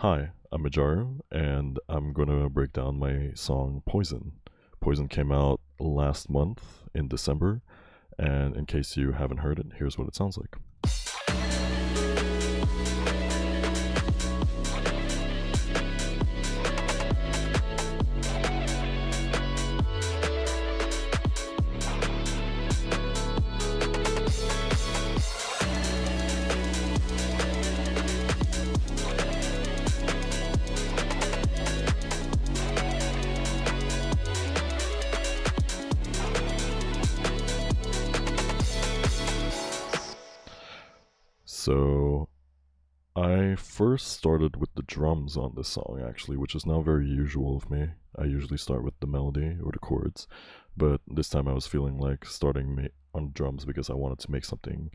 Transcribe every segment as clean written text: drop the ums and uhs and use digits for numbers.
Hi, I'm Majaru, and I'm gonna break down my song Poison. Poison came out last month in December, and in case you haven't heard it, here's what it sounds like. So, I first started with the drums on this song, actually, which is not very usual of me. I usually start with the melody or the chords, but this time I was feeling like starting on drums because I wanted to make something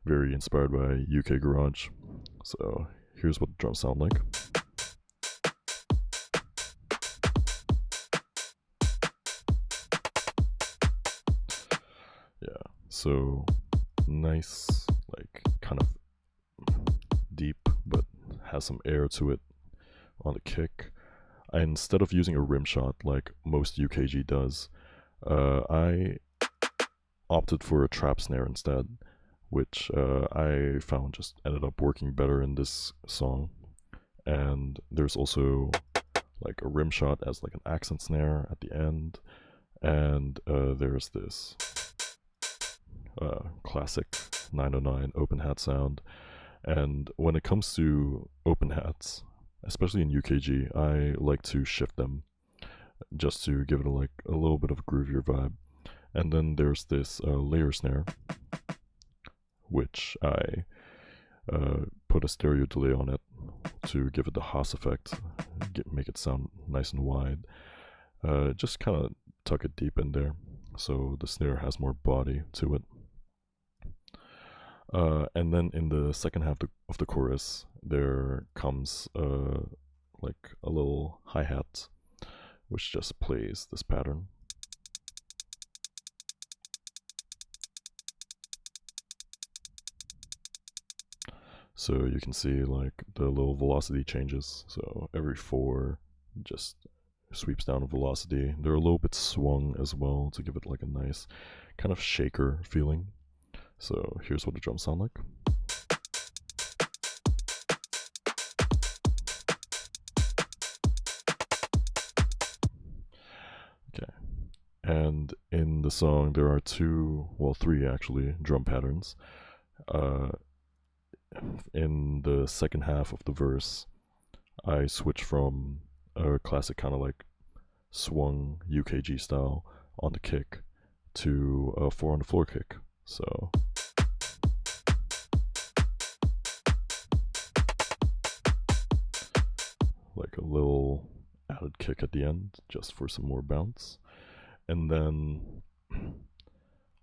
very inspired by UK Garage. So, here's what the drums sound like. Yeah, so nice, like kind of deep, but has some air to it on the kick. Instead of using a rim shot like most UKG does, I opted for a trap snare instead, which I found just ended up working better in this song. And there's also like a rim shot as like an accent snare at the end, and there's this classic 909 open hat sound. And when it comes to open hats, especially in UKG, I like to shift them just to give it a little bit of a groovier vibe. And then there's this layer snare, which I put a stereo delay on it to give it the Haas effect, make it sound nice and wide. Just kind of tuck it deep in there, so the snare has more body to it. And then in the second half of the chorus, there comes like a little hi-hat, which just plays this pattern. So you can see like the little velocity changes. So every four just sweeps down a velocity. They're a little bit swung as well to give it like a nice kind of shaker feeling. So here's what the drums sound like. Okay. And in the song, there are three actually, drum patterns. In the second half of the verse, I switch from a classic kind of like swung UKG style on the kick to a 4 on the floor kick. So like a little added kick at the end just for some more bounce. And then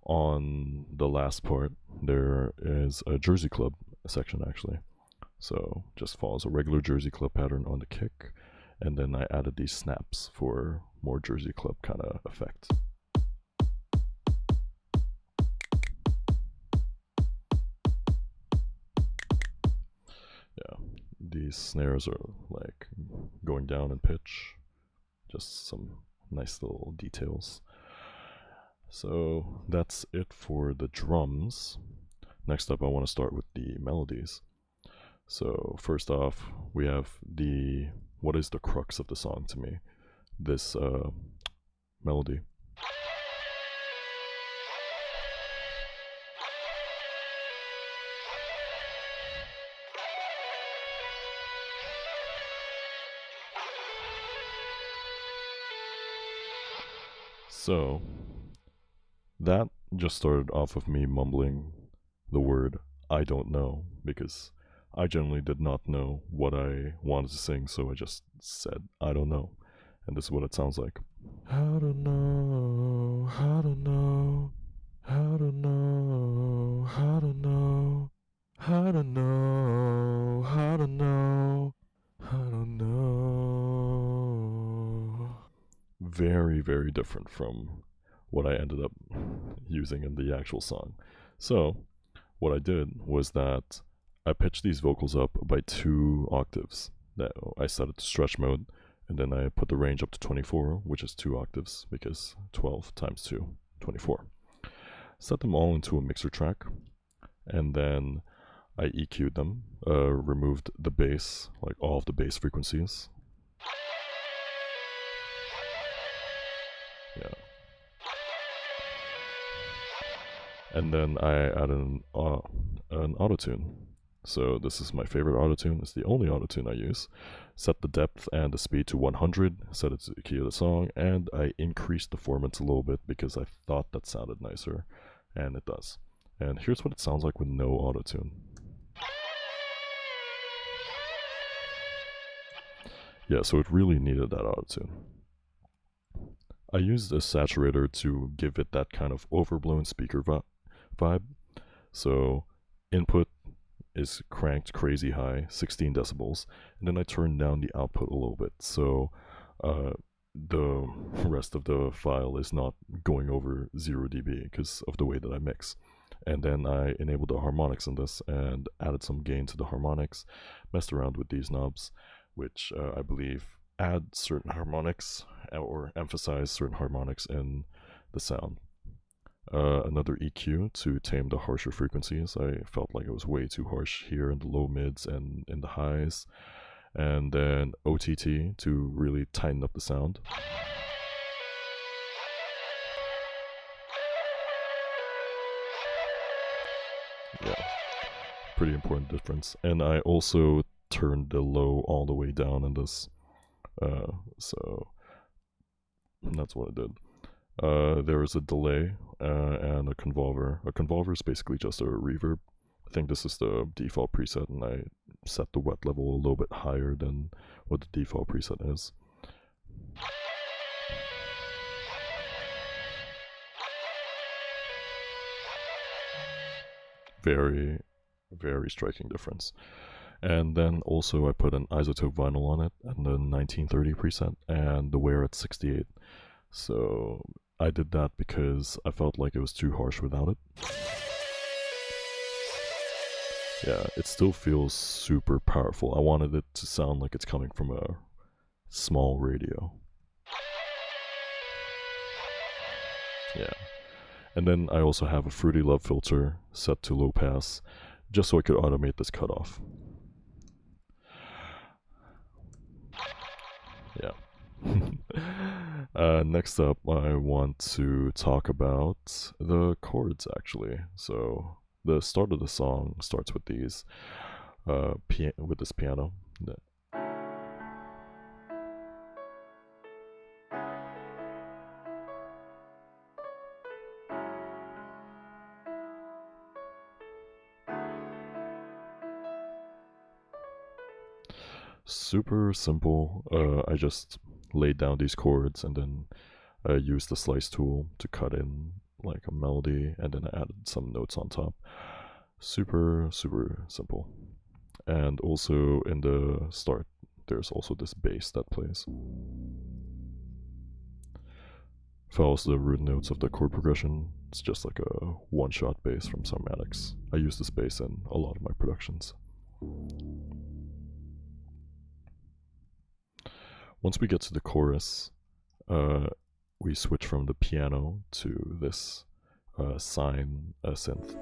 on the last part, there is a Jersey Club section actually. So just follows a regular Jersey Club pattern on the kick, and then I added these snaps for more Jersey Club kind of effect. Yeah, these snares are like going down in pitch, just some nice little details. So that's it for the drums. Next up, I want to start with the melodies. So first off, we have what is the crux of the song to me? This melody. So that just started off of me mumbling the word I don't know, because I generally did not know what I wanted to sing, so I just said I don't know. And this is what it sounds like. How to know, how to know, how to know, how to know, how to know, how to know, how to know. Very, very different from what I ended up using in the actual song. So, what I did was that I pitched these vocals up by 2 octaves. that I set it to stretch mode, and then I put the range up to 24, which is 2 octaves, because 12 times 2, 24. Set them all into a mixer track, and then I EQ'd them, removed the bass, like all of the bass frequencies. Yeah. And then I added an autotune. So this is my favorite autotune. It's the only autotune I use. Set the depth and the speed to 100, set it to the key of the song, and I increased the formants a little bit because I thought that sounded nicer, and it does. And here's what it sounds like with no autotune. Yeah, so it really needed that autotune. I used a saturator to give it that kind of overblown speaker vibe. So input is cranked crazy high, 16 decibels, and then I turned down the output a little bit, so the rest of the file is not going over 0 dB because of the way that I mix. And then I enabled the harmonics in this and added some gain to the harmonics, messed around with these knobs, which I believe add certain harmonics or emphasize certain harmonics in the sound. Another EQ to tame the harsher frequencies. I felt like it was way too harsh here in the low mids and in the highs. And then OTT to really tighten up the sound. Yeah, pretty important difference. And I also turned the low all the way down in this. So that's what I did. There is a delay and a convolver. A convolver is basically just a reverb. I think this is the default preset, and I set the wet level a little bit higher than what the default preset is. Very, very striking difference. And then also I put an iZotope vinyl on it and the 1930 preset and the wear at 68. So I did that because I felt like it was too harsh without it. Yeah, it still feels super powerful. I wanted it to sound like it's coming from a small radio. Yeah. And then I also have a Fruity Love filter set to low pass, just so I could automate this cutoff. Yeah. Next up, I want to talk about the chords, actually. So the start of the song starts with these, with this piano. Super simple. I just laid down these chords and then I used the slice tool to cut in like a melody, and then I added some notes on top. Super, super simple. And also in the start, there's also this bass that plays. Follows the root notes of the chord progression. It's just like a one-shot bass from Sarmatics. I use this bass in a lot of my productions. Once we get to the chorus, we switch from the piano to this sine synth.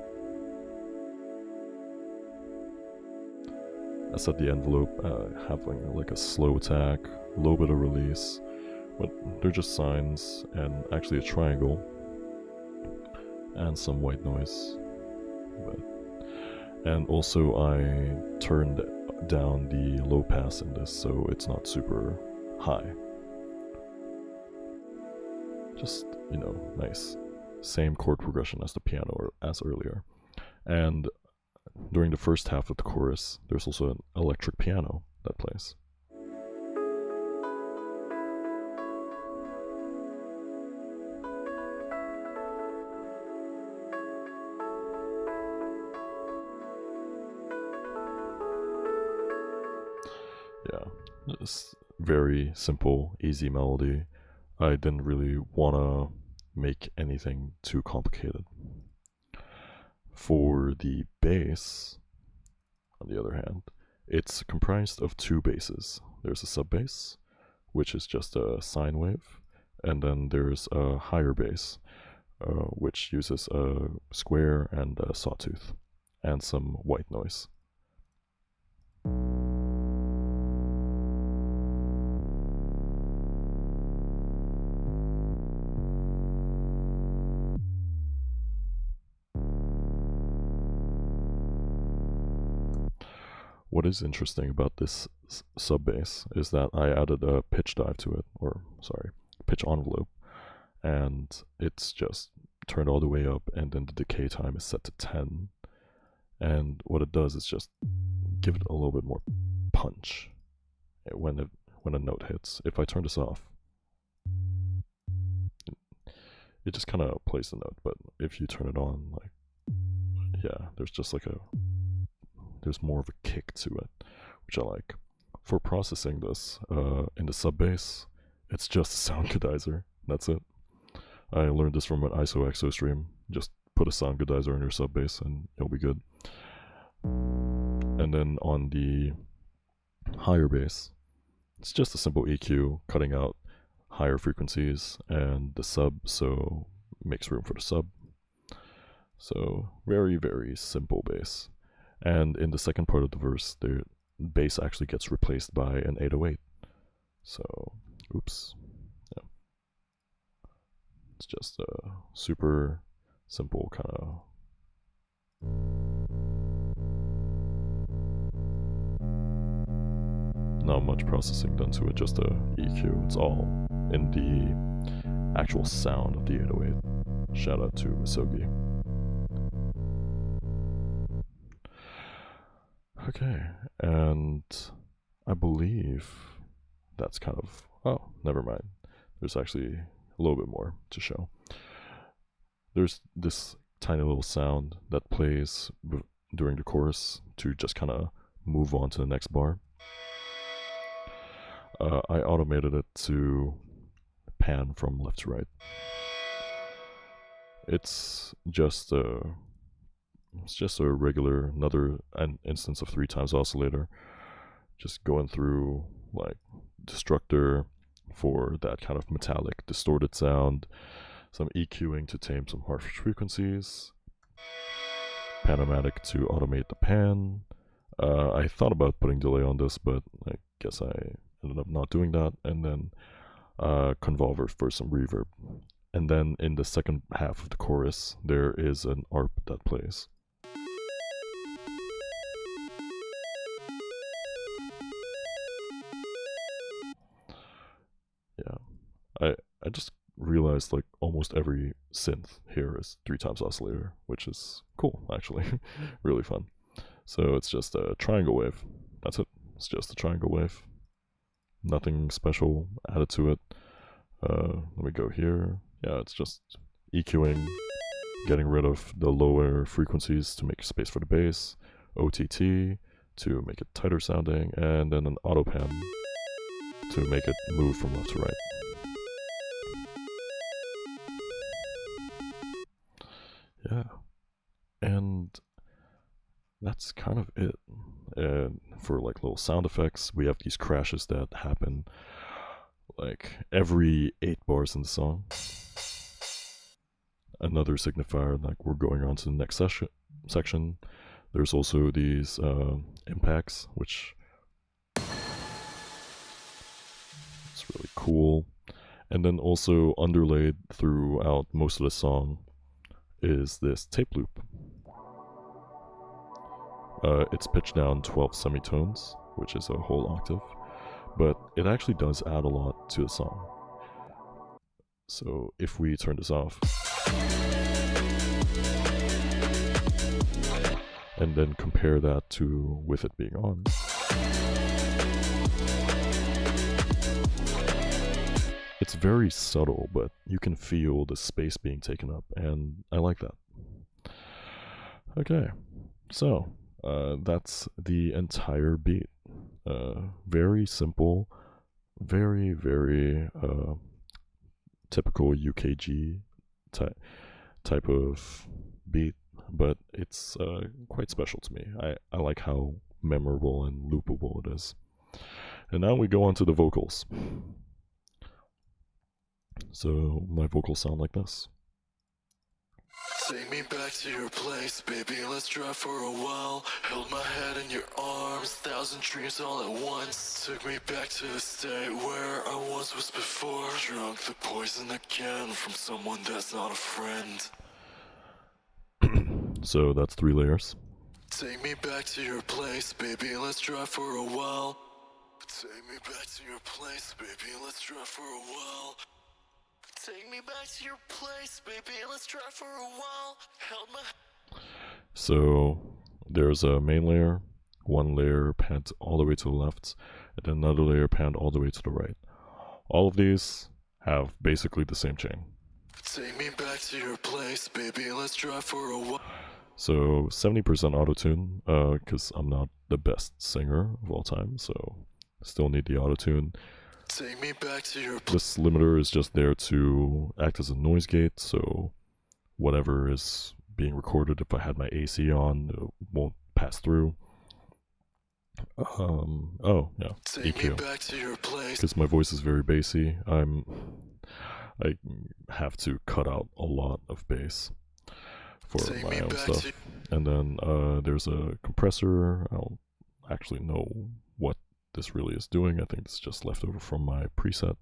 I set the envelope having like a slow attack, a little bit of release, but they're just sines and actually a triangle and some white noise. And also I turned down the low pass in this so it's not super high. Just, you know, nice. Same chord progression as the piano or as earlier. And during the first half of the chorus, there's also an electric piano that plays. Yeah, it's very simple, easy melody. I didn't really want to make anything too complicated. For the bass, on the other hand, It's comprised of two basses. There's a sub bass, which is just a sine wave, and then there's a higher bass, which uses a square and a sawtooth, and some white noise. What is interesting about this sub bass is that I added a pitch dive to it, or sorry, pitch envelope, and it's just turned all the way up, and then the decay time is set to 10. And what it does is just give it a little bit more punch when a note hits. If I turn this off, it just kind of plays the note. But if you turn it on, like, yeah, there's just like there's more of a kick to it, which I like. For processing this in the sub bass, it's just a sound goodizer. That's it. I learned this from an ISO stream. Just put a sound goodizer in your sub bass and you'll be good. And then on the higher bass, it's just a simple EQ cutting out higher frequencies and the sub, so makes room for the sub. So very, very simple bass. And in the second part of the verse, the bass actually gets replaced by an 808. So, oops. Yeah. It's just a super simple kind of... Not much processing done to it, just a EQ. It's all in the actual sound of the 808. Shout out to Misogi. Okay, and I believe that's kind of... Oh, never mind. There's actually a little bit more to show. There's this tiny little sound that plays during the chorus to just kind of move on to the next bar. I automated it to pan from left to right. It's just a regular, an instance of 3 times oscillator, just going through like destructor for that kind of metallic distorted sound, some EQing to tame some harsh frequencies, Panomatic to automate the pan. I thought about putting delay on this, but I guess I ended up not doing that, and then Convolver for some reverb. And then in the second half of the chorus, there is an ARP that plays. Yeah, I just realized like almost every synth here is 3 times oscillator, which is cool, actually. Really fun. So it's just a triangle wave. That's it. It's just a triangle wave. Nothing special added to it. Let me go here. Yeah, it's just EQing, getting rid of the lower frequencies to make space for the bass, OTT to make it tighter sounding, and then an auto pan to make it move from left to right. Yeah, and that's kind of it. And for like little sound effects, we have these crashes that happen like every 8 bars in the song. Another signifier, like we're going on to the next section. There's also these impacts, which is really cool. And then also underlaid throughout most of the song is this tape loop. It's pitched down 12 semitones, which is a whole octave, but it actually does add a lot to the song. So if we turn this off, and then compare that to with it being on, it's very subtle, but you can feel the space being taken up, and I like that. Okay, so that's the entire beat. Very simple, very, very typical UKG type of beat, but it's quite special to me. I like how memorable and loopable it is. And now we go on to the vocals. So my vocals sound like this. Take me back to your place, baby, let's drive for a while. Held my head in your arms, 1,000 dreams all at once. Took me back to the state where I once was before. Drunk the poison again from someone that's not a friend. So that's 3 layers. Take me back to your place, baby, let's drive for a while. Take me back to your place, baby, let's drive for a while. Take me back to your place, baby, let's drive for a while. Held my... So there's a main layer, 1 layer panned all the way to the left, and then another layer panned all the way to the right. All of these have basically the same chain. Take me back to your place, baby, let's drive for a while. So 70% auto-tune, because I'm not the best singer of all time, so still need the auto-tune. Take me back to your This limiter is just there to act as a noise gate, so whatever is being recorded, if I had my AC on, it won't pass through. Oh yeah, Take me back to your place. Because my voice is very bassy, I have to cut out a lot of bass for my own stuff. And then there's a compressor. I don't actually know what this really is doing. I think it's just left over from my preset.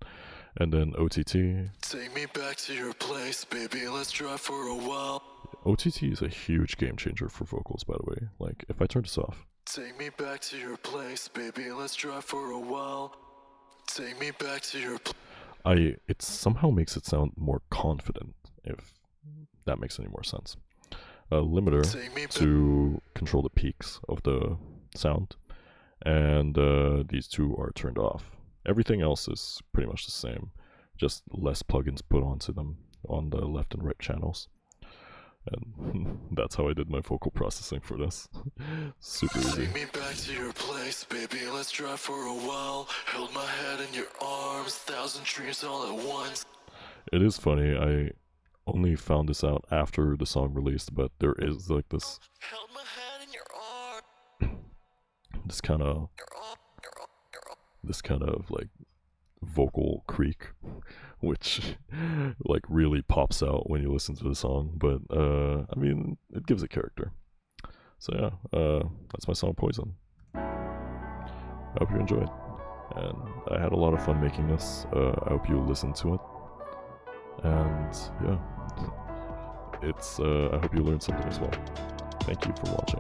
And then OTT. Take me back to your place, baby, let's drive for a while. OTT is a huge game changer for vocals, by the way. Like, if I turn this off. Take me back to your place, baby, let's drive for a while. Take me back to your it somehow makes it sound more confident, if that makes any more sense. A limiter to control the peaks of the sound, and these 2 are turned off. Everything else is pretty much the same, just less plugins put onto them on the left and right channels. And that's how I did my vocal processing for this. Super easy. Take me back to your place, baby, let's drive for a while. Held my head in your arms, 1,000 dreams all at once. It is funny, I only found this out after the song released, but there is like this Held my head in your arms. this kind of like vocal creak, which like really pops out when you listen to the song, but I mean, it gives it character. So yeah, that's my song Poison. I hope you enjoyed, and I had a lot of fun making this. I hope you listen to it, and yeah, it's I hope you learned something as well. Thank you for watching.